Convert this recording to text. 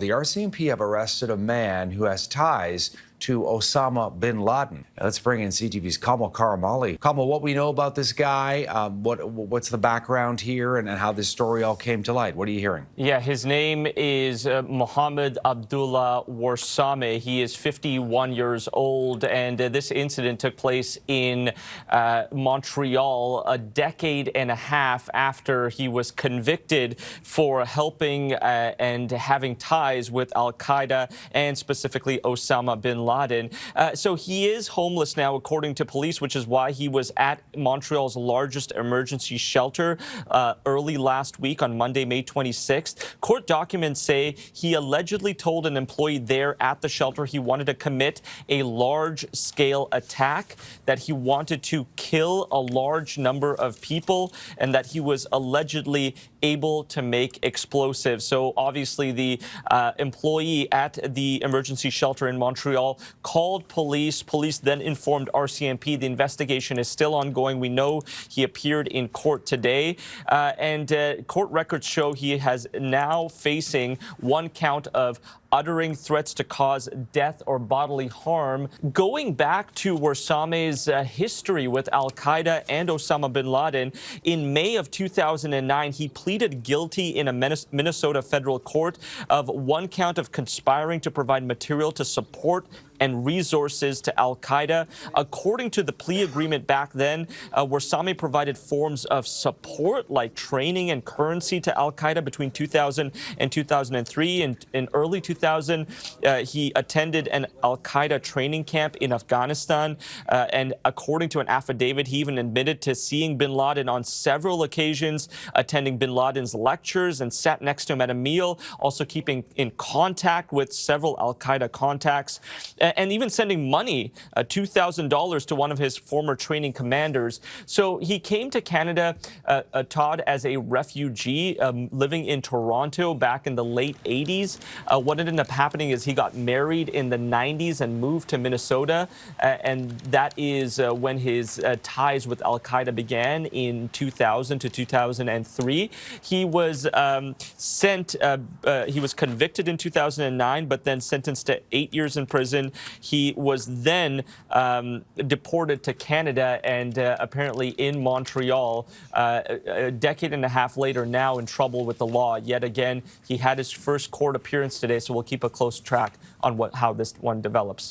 The RCMP have arrested a man who has ties to Osama bin Laden. Let's bring in CTV's Kamal Karamali. Kamal, what we know about this guy, what's the background here and how this story all came to light? What are you hearing? Yeah, his name is Mohammed Abdullah Warsame. He is 51 years old, and this incident took place in Montreal a decade and a half after he was convicted for helping and having ties with al-Qaeda and specifically Osama bin Laden. So he is homeless now, according to police, which is why he was at Montreal's largest emergency shelter early last week on Monday, May 26th. Court documents say he allegedly told an employee there at the shelter he wanted to commit a large-scale attack, that he wanted to kill a large number of people, and that he was allegedly able to make explosives. So obviously the employee at the emergency shelter in Montreal called police. Police then informed RCMP. The investigation is still ongoing. We know he appeared in court today, and court records show he has now facing one count of uttering threats to cause death or bodily harm. Going back to Warsame's history with al-Qaeda and Osama bin Laden, in May of 2009, he pleaded guilty in a Minnesota federal court of one count of conspiring to provide material to support and resources to al-Qaeda. According to the plea agreement back then, Warsame provided forms of support like training and currency to al-Qaeda between 2000 and 2003. And in early 2000, he attended an al-Qaeda training camp in Afghanistan. And according to an affidavit, he even admitted to seeing bin Laden on several occasions, attending bin Laden's lectures and sat next to him at a meal, also keeping in contact with several al-Qaeda contacts, and even sending money, $2,000 to one of his former training commanders. So he came to Canada, Todd, as a refugee living in Toronto back in the late 80s. What ended up happening is he got married in the 90s and moved to Minnesota. And that is when his ties with al-Qaeda began in 2000 to 2003. He was he was convicted in 2009, but then sentenced to 8 years in prison. He was then deported to Canada and apparently in Montreal a decade and a half later, now in trouble with the law. Yet again, he had his first court appearance today, so we'll keep a close track on how this one develops.